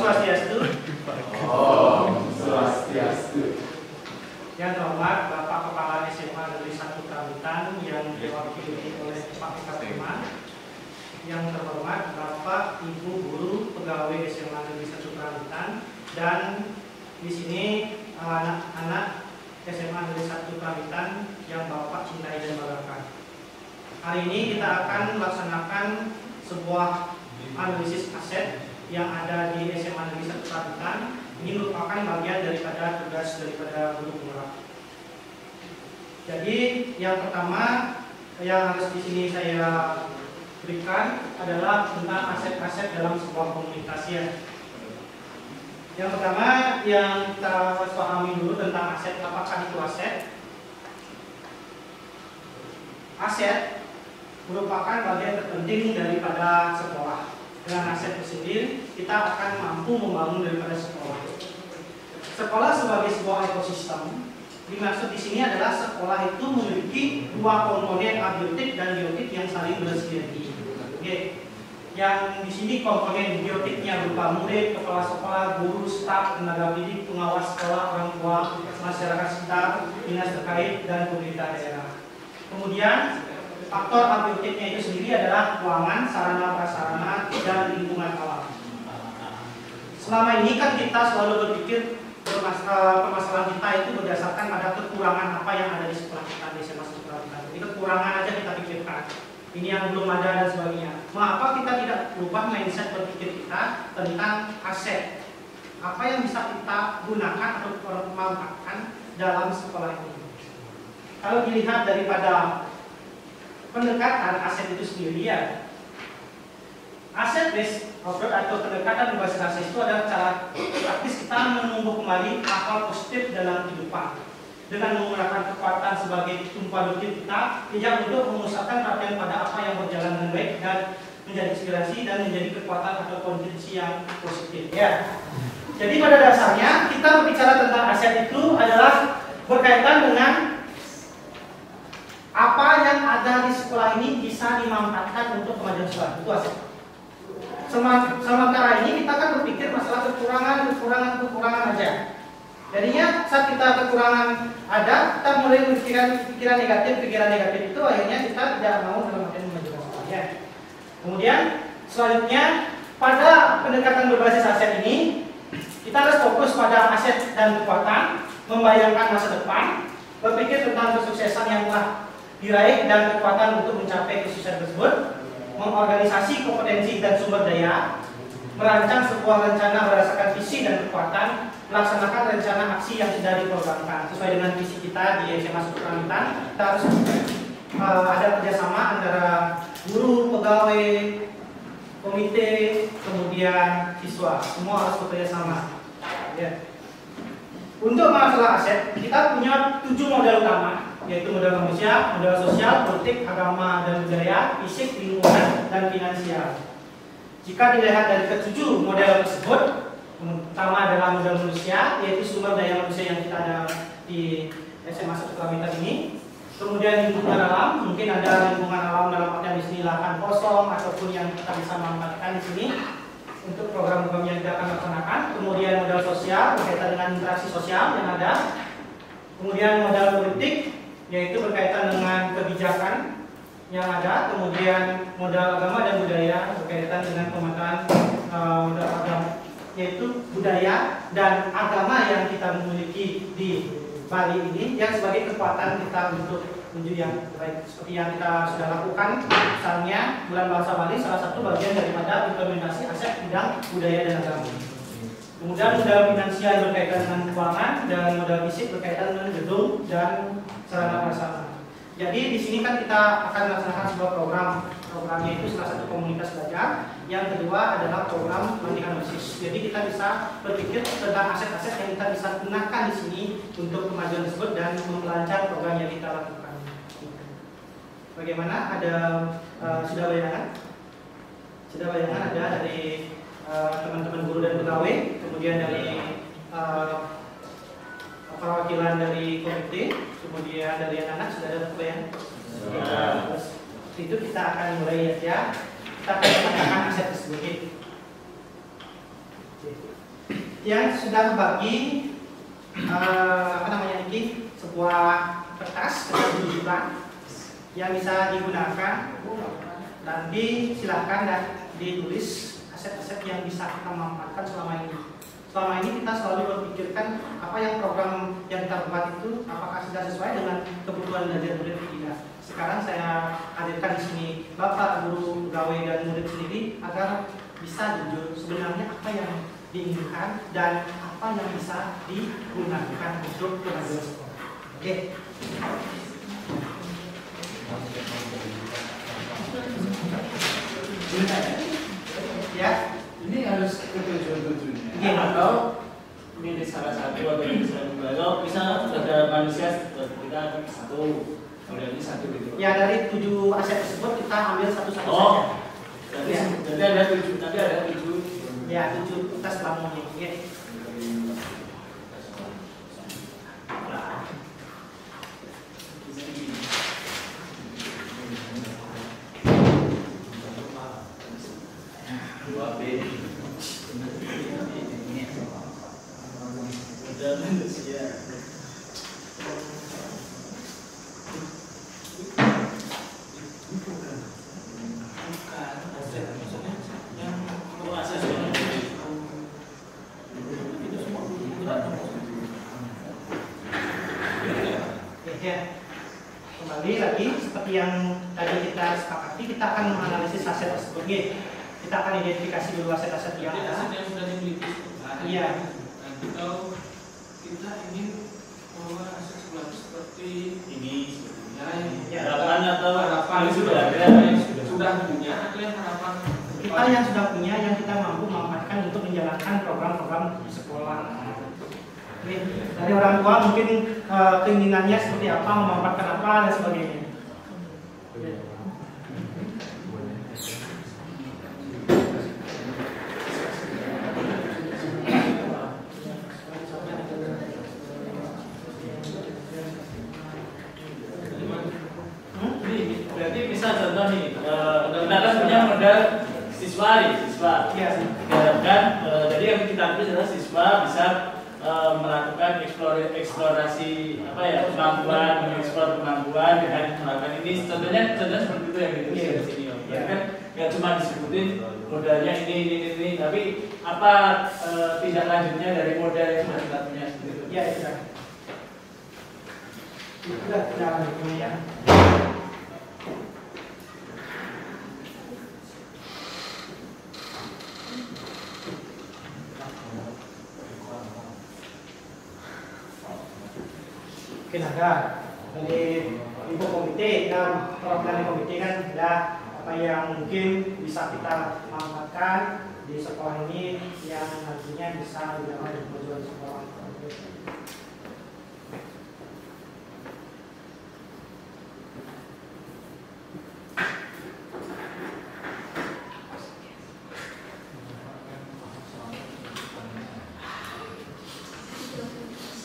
Swastiastu. Om Swastiastu. Yang terhormat Bapak Kepala SMA Negeri 1 Kerawitan yang diwakili oleh Pak Eka Firman. Yang terhormat Bapak Ibu Guru Pegawai SMA Negeri 1 Kerawitan, dan di sini anak-anak SMA Negeri 1 Kerawitan yang Bapak cintai dan banggakan. Hari ini kita akan melaksanakan sebuah analisis aset yang ada di SMA Negeri 1 Kerawitan. Ini merupakan bagian daripada tugas daripada guru penggerak. Jadi yang pertama yang harus di sini saya berikan adalah tentang aset-aset dalam sebuah komunikasi. Yang pertama yang kita harus pahami dulu tentang aset. Apakah itu aset? Aset merupakan bagian terpenting daripada sekolah. Dengan aset tersendiri kita akan mampu membangun daripada sekolah. Sekolah sebagai sebuah ekosistem, dimaksud di sini adalah sekolah itu memiliki dua komponen abiotik dan biotik yang saling bersinergi. Oke. Yang di sini komponen biotiknya berupa murid, kepala sekolah, guru, staf, tenaga pendidik, pengawas sekolah, orang tua, masyarakat sekitar, dinas terkait, dan pemerintah daerah. Kemudian faktor abiotiknya itu sendiri adalah keuangan, sarana prasarana, dan lingkungan alam. Selama ini kan kita selalu berpikir permasalahan kita itu berdasarkan pada kekurangan apa yang ada di sekolah kita di SMA kita. Jadi kekurangan aja kita pikirkan. Ini yang belum ada dan sebagainya. Mengapa kita tidak berubah mindset berpikir kita tentang aset? Apa yang bisa kita gunakan atau manfaatkan dalam sekolah ini? Kalau dilihat daripada pendekatan aset itu sendiri ya, aset based approach atau pendekatan berbasis aset itu adalah cara praktis kita menumbuh kembali hal positif dalam kehidupan dengan menggunakan kekuatan sebagai tumpuan hidup kita, tidak untuk memusatkan perhatian pada apa yang berjalan dengan baik dan menjadi inspirasi dan menjadi kekuatan atau kontribusi yang positif. Ya. Jadi pada dasarnya kita berbicara tentang aset itu adalah berkaitan dengan apa yang ada di sekolah ini bisa dimanfaatkan untuk kemajuan sekolah. Itu aset. Sementara ini kita kan berpikir masalah kekurangan aja. Jadinya saat kita kekurangan ada, kita mulai memikirkan pikiran negatif itu akhirnya kita tidak mau dalam artian memajukan sekolahnya. Kemudian selanjutnya pada pendekatan berbasis aset ini kita harus fokus pada aset dan kekuatan, membayangkan masa depan, berpikir tentang kesuksesan yang telah diraih dan kekuatan untuk mencapai kesuksesan tersebut, mengorganisasi kompetensi dan sumber daya, merancang sebuah rencana berdasarkan visi dan kekuatan, melaksanakan rencana aksi yang sudah diprogramkan sesuai dengan visi kita di SMA 1 Kerawitan. Kita harus ada kerjasama antara guru, pegawai, komite, kemudian siswa, semua harus bekerja sama. Ya. Untuk masalah aset, kita punya 7 modal utama, yaitu modal manusia, modal sosial, politik, agama dan budaya, fisik, lingkungan, dan finansial. Jika dilihat dari ke-7 model tersebut, pertama adalah modal manusia, yaitu sumber daya manusia yang kita ada di SMA 1 Kerawitan ini. Kemudian lingkungan alam, mungkin ada lingkungan alam dalam artian di sini lahan kosong ataupun yang kita bisa manfaatkan di sini untuk program-program yang kita akan laksanakan. Kemudian modal sosial berkaitan dengan interaksi sosial yang ada. Kemudian modal politik, yaitu berkaitan dengan kebijakan yang ada. Kemudian modal agama dan budaya berkaitan dengan pemetaan modal agama, yaitu budaya dan agama yang kita miliki di Bali ini yang sebagai kekuatan kita untuk menuju yang baik, seperti yang kita sudah lakukan. Misalnya bulan bahasa Bali salah satu bagian daripada implementasi aset bidang budaya dan agama. Kemudian modal finansial berkaitan dengan keuangan dan modal fisik berkaitan dengan gedung dan sarana prasarana. Jadi di sini kan kita akan melaksanakan sebuah programnya itu salah satu komunitas belajar. Yang kedua adalah program pelatihan basis. Jadi kita bisa berpikir tentang aset-aset yang kita bisa gunakan di sini untuk kemajuan tersebut dan melancar program yang kita lakukan. Bagaimana? Ada sudah bayangan? Sudah bayangan ada dari teman-teman guru dan pegawai, kemudian dari perwakilan dari komite, kemudian dari anak-anak sudah ada bayangan? Terus itu kita akan mulai ya. Kita akan menggunakan aset tersebut. Yang sudah bagi sebuah kertas tujuan yang bisa digunakan dan disilakan dan ditulis aset-aset yang bisa kita manfaatkan selama ini. Selama ini kita selalu berpikirkan apa yang program yang kita buat itu apakah sudah sesuai dengan kebutuhan belajar murid atau tidak. Sekarang saya hadirkan di sini Bapak, guru, pegawai dan murid sendiri agar bisa jujur sebenarnya apa yang diinginkan dan apa yang bisa digunakan untuk kemajuan sekolah. Oke. Ya. Ini harus ketujuan-tujuannya. Iya. Atau milik salah satu atau milik salah satu. Kalau misalnya ada manusia kita satu, kalau ini satu gitu. Ya, dari 7 aset tersebut kita ambil satu-satu Oh. saja. Jadi ada 7, tapi ada 7. Ya, 7 kita setelah ini. Ya. Kembali lagi seperti yang tadi kita sepakati, kita akan menganalisis aset tersebut. Kita akan identifikasi dulu aset-aset yang ada. Aset yang sudah dimiliki. Iya. Atau kita ingin bahwa aset seperti ini, Ya. Harapan atau harapan sudah ada. sudah punya atau yang harapan Kita yang sudah punya, yang kita mampu memanfaatkan untuk menjalankan program-program di sekolah. Oke. Dari orang tua mungkin keinginannya seperti apa, memanfaatkan apa dan sebagainya. Berarti bisa contoh nih, kita kan punya modal siswa. Iya. Diharapkan, jadi yang kita ambil adalah siswa bisa melakukan eksplorasi kemampuan, mengeksplor kemampuan dengan melakukan ini. Contohnya seperti itu yang ditulis di sini. Berarti kan nggak cuma disebutin modalnya ini, tapi apa tindak lanjutnya dari modal yang sudah kita punya seperti itu. Iya, sudah. Sudah tindak lanjutnya. Mungkin ada dari ibu komite dan perwakilan komite kan ada apa yang mungkin bisa kita manfaatkan di sekolah ini yang nantinya bisa dilakukan di kemajuan sekolah.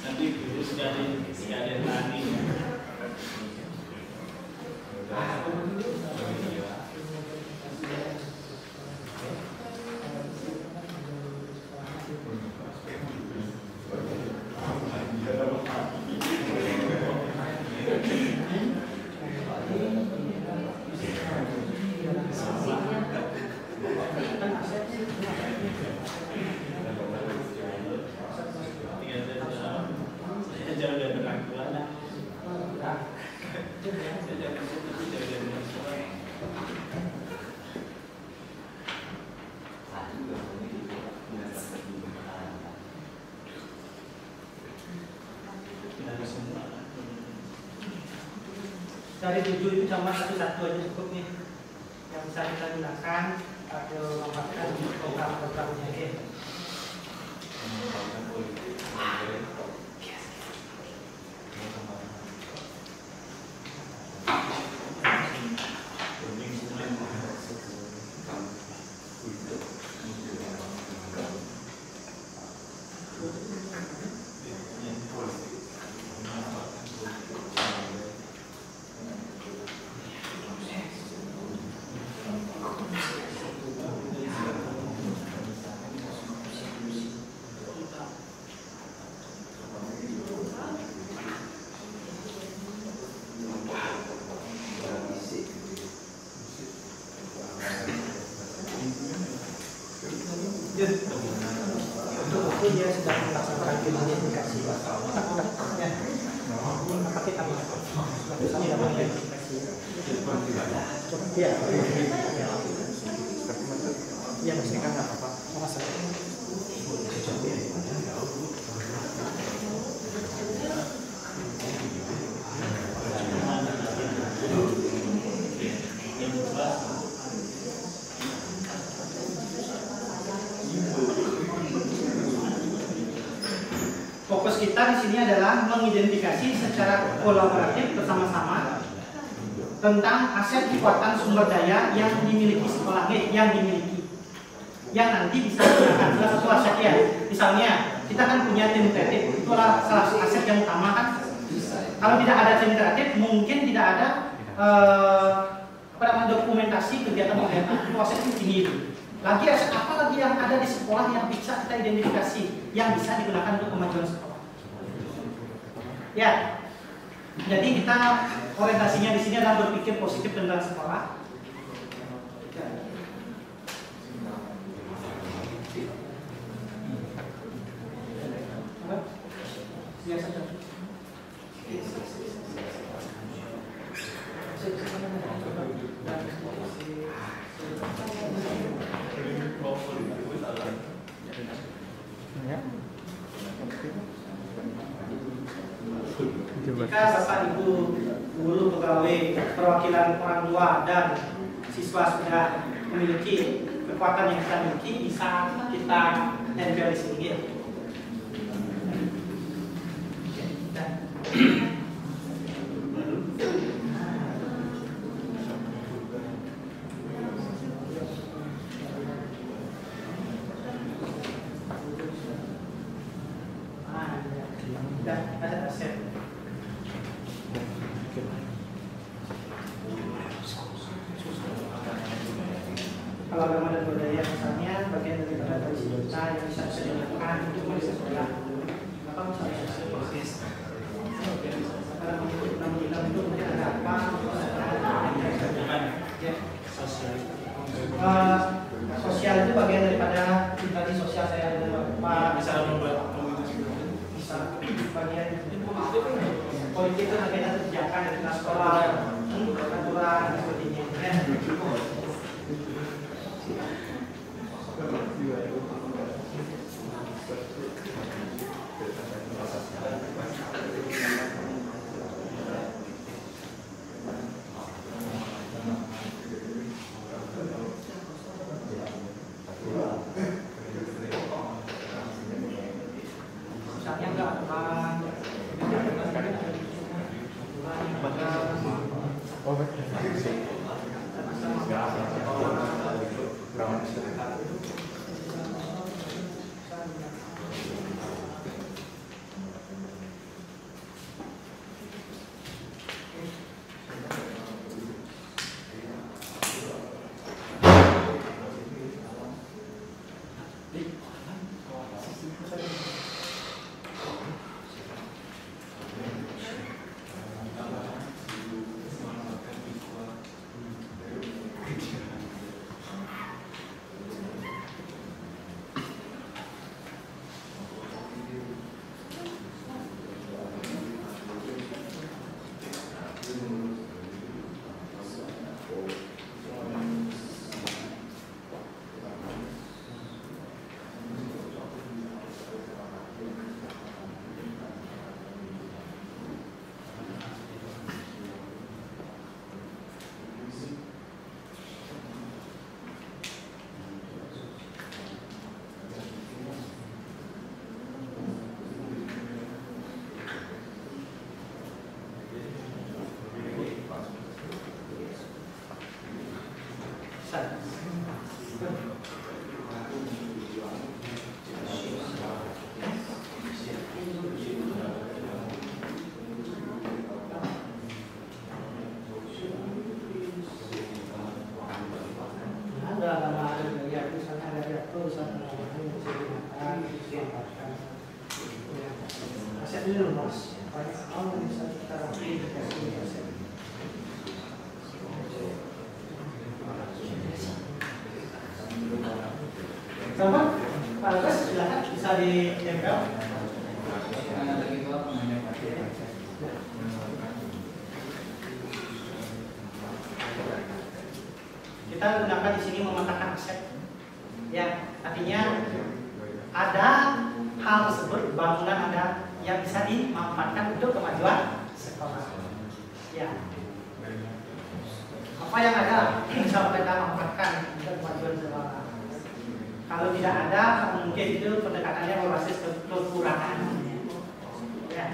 Nanti guru sekalian tani. Dari 7 itu cuma satu-satu aja cukup nih yang bisa kita gunakan atau memanfaatkan program-programnya. itu dia sudah melaksanakan identifikasi. Ya. Apa kita mau? Sudah mengidentifikasi. Ya. Ya, maksudnya nggak apa-apa. Masalah. Fokus kita di sini adalah mengidentifikasi secara kolaboratif bersama-sama tentang aset kekuatan sumber daya yang dimiliki sekolah yang nanti bisa digunakan salah satu aset ya. Misalnya kita kan punya tim kreatif, itulah salah satu aset yang utama kan. Kalau tidak ada tim kreatif mungkin tidak ada dokumentasi kegiatan-kegiatan proses ini. Lagi aset apa lagi yang ada di sekolah yang bisa kita identifikasi, yang bisa digunakan untuk kemajuan sekolah. Ya, jadi kita orientasinya di sini adalah berpikir positif tentang sekolah. Ya, saja. Jika Bapak Ibu guru pegawai perwakilan orang tua dan siswa sudah memiliki kekuatan yang kita miliki, bisa kita tempel di sini. Kalau agama dan budaya misalnya bagian dari tradisi kita yang bisa dilakukan untuk mengisi sekolah. Apa misalnya proses kalau itu mungkin ada apa? Sosial itu bagian daripada tadi sosial saya dengan Pak. Bisa membuat Bisa bagian politik itu bagian kebijakan dari sekolah, aturan sebagainya. Sama, Pak Lukas silakan bisa bisa ditempel. Kita gunakan di sini memetakan aset. Ya, artinya ada hal tersebut, bangunan ada yang bisa dimanfaatkan untuk kemajuan sekolah. Ya. Apa yang ada bisa kita manfaatkan untuk kemajuan sekolah. Kalau tidak ada, mungkin itu pendekatannya berbasis kekurangan. Ya.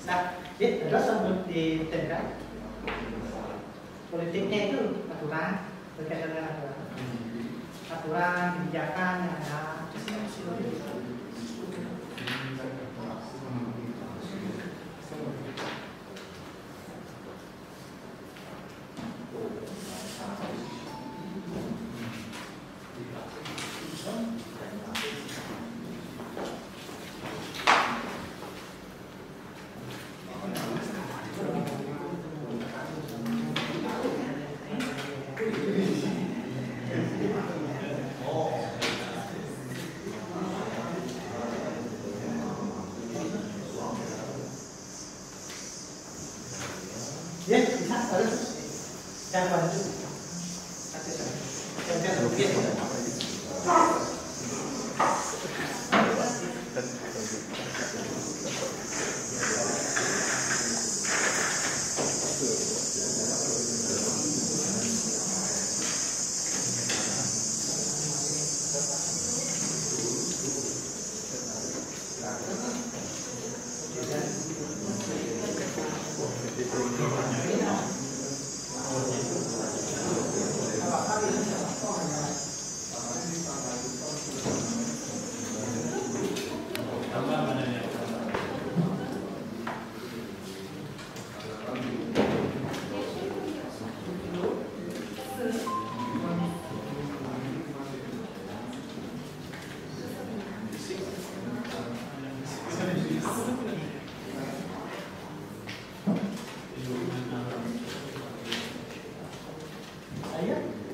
Nah, terus sebelum ditempel politiknya itu aturan berkaitan dengan aturan kebijakan yang ada. Ya, bisa harus dan bantu.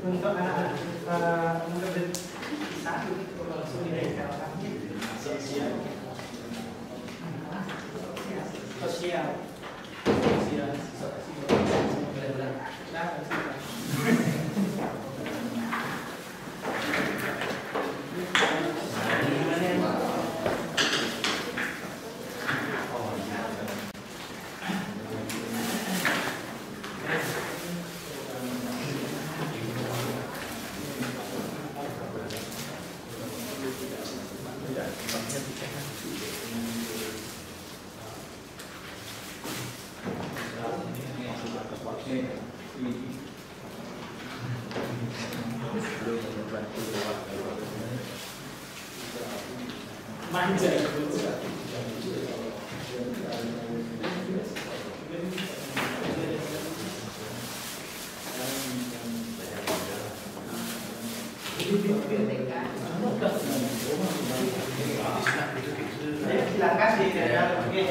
Untuk anak-anak muda bisa langsung ditempelkan sosial. Manja. Silakan di daerah. Oke.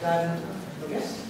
Dan tugas.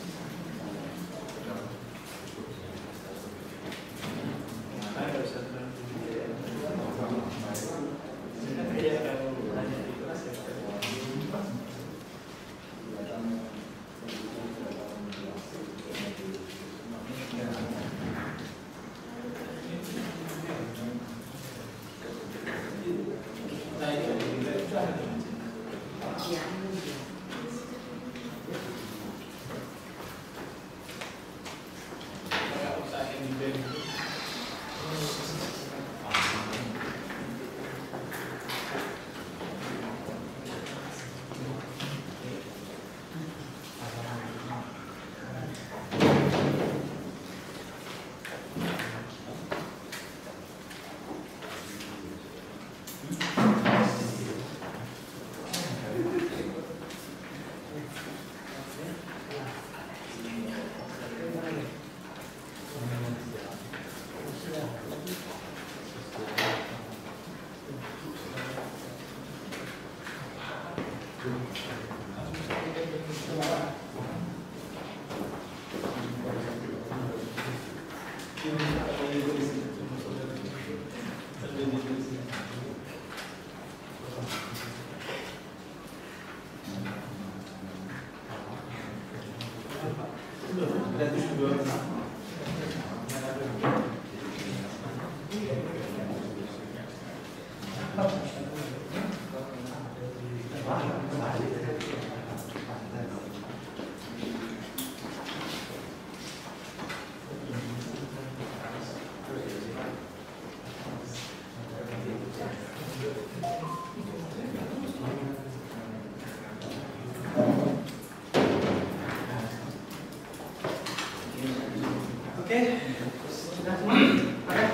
Oke, sudah semua. Oke,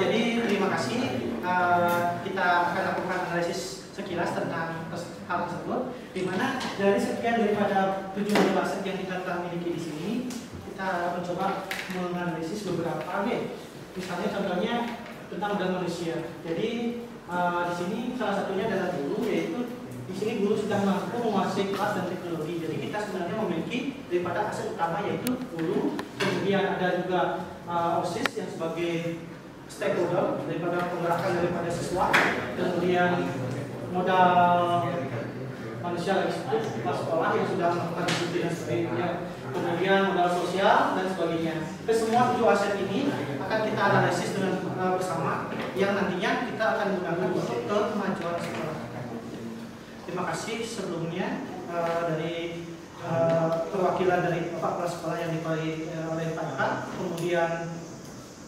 jadi terima kasih. Kita akan lakukan analisis sekilas tentang hal tersebut, di mana dari sekian daripada 7 aset yang kita telah miliki di sini, kita mencoba menganalisis beberapa misalnya contohnya tentang organ manusia. Jadi di sini salah satunya adalah guru, yaitu di sini guru sudah mampu menguasai kelas dan teknologi. Jadi kita sebenarnya memiliki daripada aset utama yaitu guru. Kemudian ada juga OSIS yang sebagai stakeholder daripada penggerakan daripada siswa. Kemudian modal manusia lagi kelas sekolah yang sudah melakukan disiplin dan sebagainya. Kemudian modal sosial dan sebagainya. Semua 7 aset ini akan kita analisis dengan bersama, yang nantinya kita akan gunakan untuk kemajuan sekolah. Terima kasih sebelumnya dari perwakilan dari Bapak Kepala Sekolah yang dipilih oleh Pak Kak, kemudian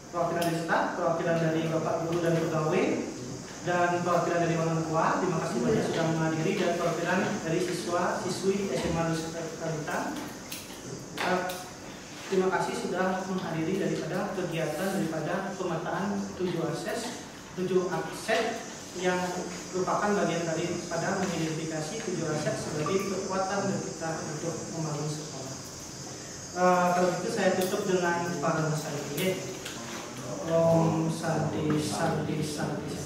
perwakilan dari staf, perwakilan dari Bapak Guru dan Pegawai, dan perwakilan dari orang tua. Terima kasih banyak sudah menghadiri, dan perwakilan dari siswa-siswi SMA Kalintang. Terima kasih sudah menghadiri daripada kegiatan daripada pemetaan 7 aset yang merupakan bagian daripada mengidentifikasi 7 aset sebagai kekuatan kita untuk membangun sekolah. Kalau gitu saya tutup dengan para saya. Om Santi Santi Santi.